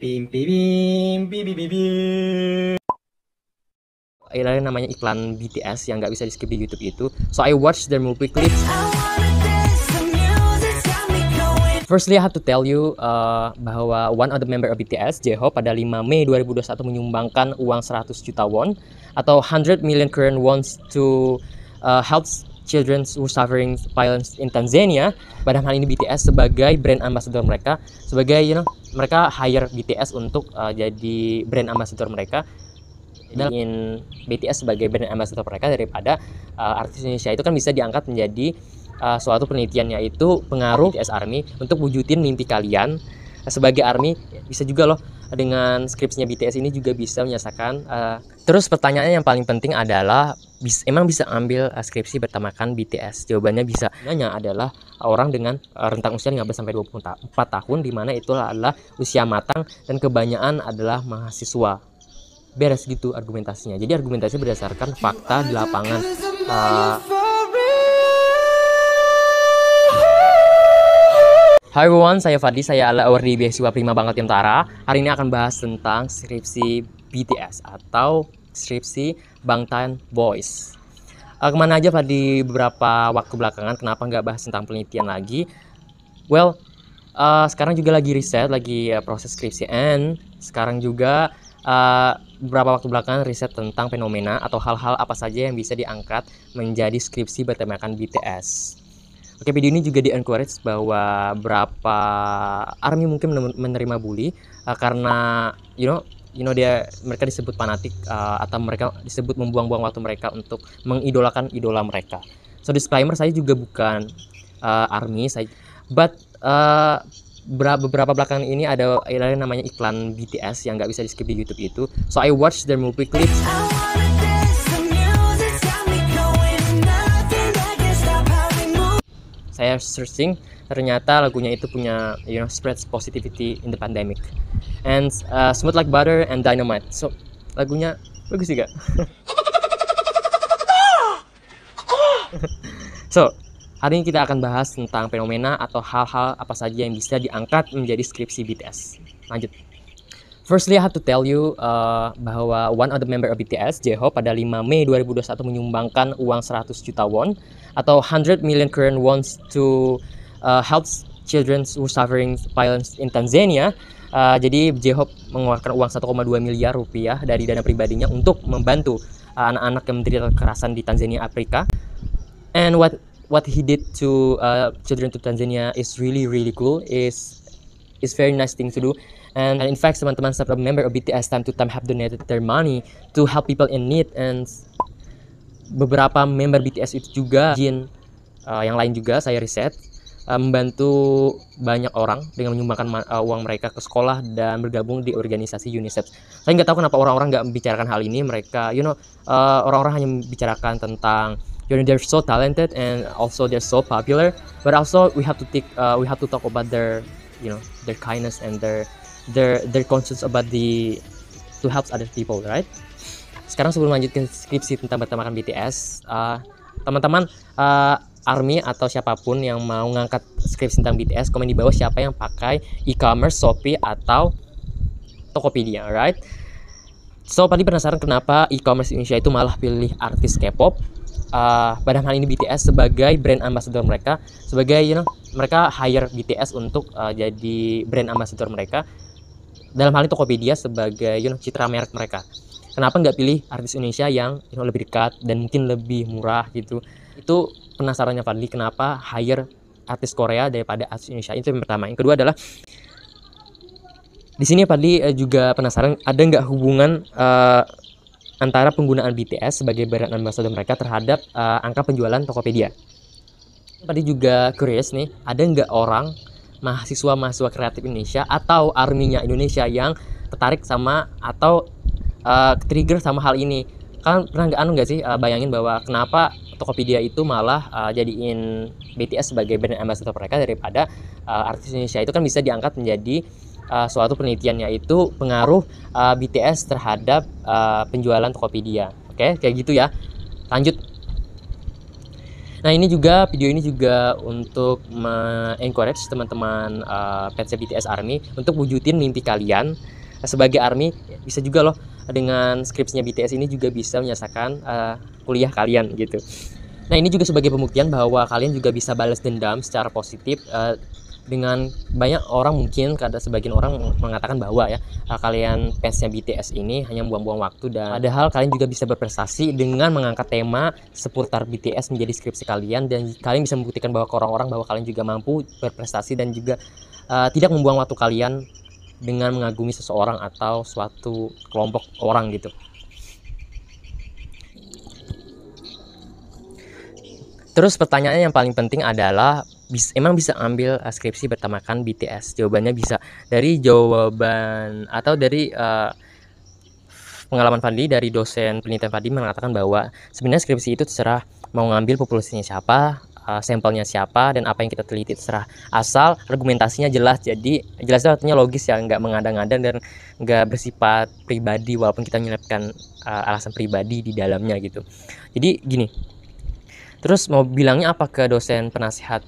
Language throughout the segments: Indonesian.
Bim bim bim bim bim bim bim. Ada namanya iklan BTS yang nggak bisa di skip di YouTube itu. So I watched their movie clips. Firstly, I have to tell you bahwa one of the member of BTS, J-Hope, pada 5 Mei 2021 menyumbangkan uang 100 juta won atau 100 million Korean won to help children who suffering violence in Tanzania. Pada hal ini BTS sebagai brand ambassador mereka, sebagai mereka hire BTS untuk jadi brand ambassador mereka. Dan BTS sebagai brand ambassador mereka daripada artis Indonesia itu kan bisa diangkat menjadi suatu penelitian, yaitu pengaruh BTS ARMY untuk wujudin mimpi kalian sebagai ARMY. Bisa juga loh dengan skripsinya BTS ini juga bisa menyelesaikan. Terus pertanyaannya yang paling penting adalah emang bisa ambil skripsi bertemakan BTS? Jawabannya bisa. Sebenarnya adalah orang dengan rentang usia 15 sampai 24 tahun, di mana itu adalah usia matang dan kebanyakan adalah mahasiswa. Beres gitu argumentasinya. Jadi argumentasinya berdasarkan fakta di lapangan. Hai everyone, saya Fadli, saya adalah award di beasiswa Prima Bangka Timtara. Hari ini akan bahas tentang skripsi BTS atau skripsi Bangtan Boys. Kemana aja Fadli beberapa waktu belakangan, kenapa nggak bahas tentang penelitian lagi? Well, sekarang juga lagi riset, lagi proses skripsi, and sekarang juga beberapa waktu belakangan riset tentang fenomena atau hal-hal apa saja yang bisa diangkat menjadi skripsi bertemakan BTS. Oke, video ini juga di-encourage bahwa berapa ARMY mungkin menerima bully karena mereka disebut fanatik atau mereka disebut membuang-buang waktu mereka untuk mengidolakan idola mereka. So disclaimer, saya juga bukan ARMY, but beberapa belakangan ini ada namanya iklan BTS yang nggak bisa di skip di YouTube itu. So I watched their movie clips. Saya searching, ternyata lagunya itu punya spreads positivity in the pandemic and smooth like butter and dynamite. So lagunya bagus juga. So hari ini kita akan bahas tentang fenomena atau hal-hal apa saja yang bisa diangkat menjadi skripsi BTS. Lanjut. Firstly, I have to tell you bahwa one of the member of BTS, J-Hope, pada 5 Mei 2021 menyumbangkan uang 100 juta won atau 100 million Korean won to help children who suffering violence in Tanzania. Jadi J-Hope mengeluarkan uang 1,2 miliar rupiah dari dana pribadinya untuk membantu anak-anak yang menderita kekerasan di Tanzania, Afrika. And what he did to children to Tanzania is really cool. Is very nice thing to do. And in fact, teman-teman several member of BTS time to time have donated their money to help people in need. And beberapa member BTS itu juga yang lain juga saya riset membantu banyak orang dengan menyumbangkan uang mereka ke sekolah dan bergabung di organisasi UNICEF. Saya nggak tahu kenapa orang-orang nggak membicarakan hal ini. Mereka orang-orang hanya membicarakan tentang they're so talented and also they're so popular, but also we have to talk about their their kindness and their conscience about to help other people, right? Sekarang sebelum lanjutkan skripsi tentang bertemakan BTS, teman-teman ARMY atau siapapun yang mau ngangkat skripsi tentang BTS, komen di bawah siapa yang pakai e-commerce, Shopee atau Tokopedia, right? So tadi penasaran kenapa e-commerce Indonesia itu malah pilih artis K-pop? Pada hal ini BTS sebagai brand ambassador mereka, sebagai mereka hire BTS untuk jadi brand ambassador mereka. Dalam hal ini Tokopedia sebagai citra merek mereka. Kenapa nggak pilih artis Indonesia yang lebih dekat dan mungkin lebih murah gitu? Itu penasarannya Fadli, kenapa hire artis Korea daripada artis Indonesia? Itu yang pertama. Yang kedua adalah di sini Fadli juga penasaran ada nggak hubungan antara penggunaan BTS sebagai brand ambassador mereka terhadap angka penjualan Tokopedia. Tadi juga curious nih, ada nggak orang mahasiswa kreatif Indonesia atau ARMY-nya Indonesia yang tertarik sama atau trigger sama hal ini? Kalian pernah nggak sih bayangin bahwa kenapa Tokopedia itu malah jadiin BTS sebagai brand ambassador mereka daripada artis Indonesia? Itu kan bisa diangkat menjadi suatu penelitian, yaitu pengaruh BTS terhadap penjualan Tokopedia. Oke, kayak gitu ya. Lanjut. Nah, ini juga video ini juga untuk encourage teman-teman fans BTS ARMY untuk wujudin mimpi kalian sebagai ARMY. Bisa juga loh dengan skripsinya BTS ini juga bisa menyelesaikan kuliah kalian gitu. Nah, ini juga sebagai pembuktian bahwa kalian juga bisa balas dendam secara positif. Dengan banyak orang mungkin ada sebagian orang mengatakan bahwa ya kalian fansnya BTS ini hanya buang-buang waktu, dan padahal kalian juga bisa berprestasi dengan mengangkat tema seputar BTS menjadi skripsi kalian, dan kalian bisa membuktikan bahwa ke orang-orang bahwa kalian juga mampu berprestasi dan juga tidak membuang waktu kalian dengan mengagumi seseorang atau suatu kelompok orang gitu. Terus pertanyaannya yang paling penting adalah emang bisa ambil skripsi bertemakan BTS? Jawabannya bisa. Dari jawaban atau dari pengalaman Fadli, dari dosen penelitian Fadli mengatakan bahwa sebenarnya skripsi itu terserah mau ngambil populasinya siapa, sampelnya siapa, dan apa yang kita teliti terserah, asal argumentasinya jelas. Jadi jelas itu artinya logis ya, nggak mengada-ngada dan nggak bersifat pribadi walaupun kita menyelipkan alasan pribadi di dalamnya gitu. Jadi gini, terus mau bilangnya apa ke dosen penasihat?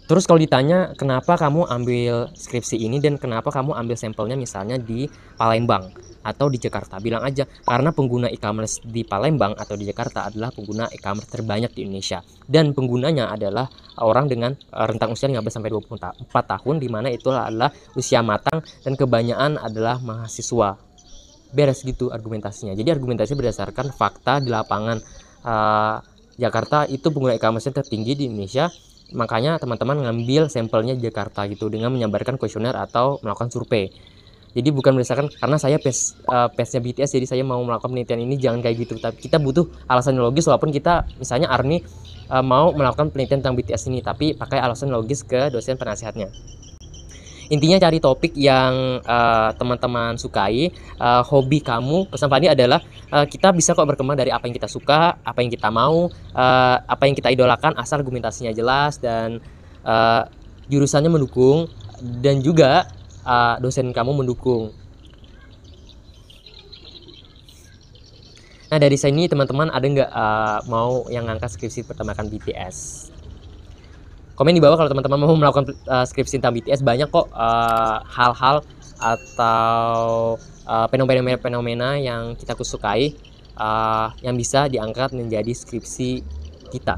Terus kalau ditanya kenapa kamu ambil skripsi ini dan kenapa kamu ambil sampelnya misalnya di Palembang atau di Jakarta, bilang aja karena pengguna e-commerce di Palembang atau di Jakarta adalah pengguna e-commerce terbanyak di Indonesia, dan penggunanya adalah orang dengan rentang usia 15 sampai 24 tahun, di mana itu adalah usia matang dan kebanyakan adalah mahasiswa. Beres gitu argumentasinya. Jadi argumentasi berdasarkan fakta di lapangan. Jakarta itu pengguna e-commerce tertinggi di Indonesia, makanya teman-teman ngambil sampelnya Jakarta gitu dengan menyebarkan kuesioner atau melakukan survei. Jadi bukan berdasarkan karena saya fansnya BTS jadi saya mau melakukan penelitian ini, jangan kayak gitu. Tapi kita butuh alasan logis, walaupun kita misalnya ARMY mau melakukan penelitian tentang BTS ini, tapi pakai alasan logis ke dosen penasihatnya. Intinya cari topik yang teman-teman sukai, hobi kamu. Pesan Fadli adalah kita bisa kok berkembang dari apa yang kita suka, apa yang kita mau, apa yang kita idolakan, asal argumentasinya jelas dan jurusannya mendukung, dan juga dosen kamu mendukung. Nah, dari sini teman-teman ada nggak mau yang ngangkat skripsi pertemakan BTS? Komen di bawah kalau teman-teman mau melakukan skripsi tentang BTS. Banyak kok hal-hal atau fenomena-fenomena yang kita sukai yang bisa diangkat menjadi skripsi kita.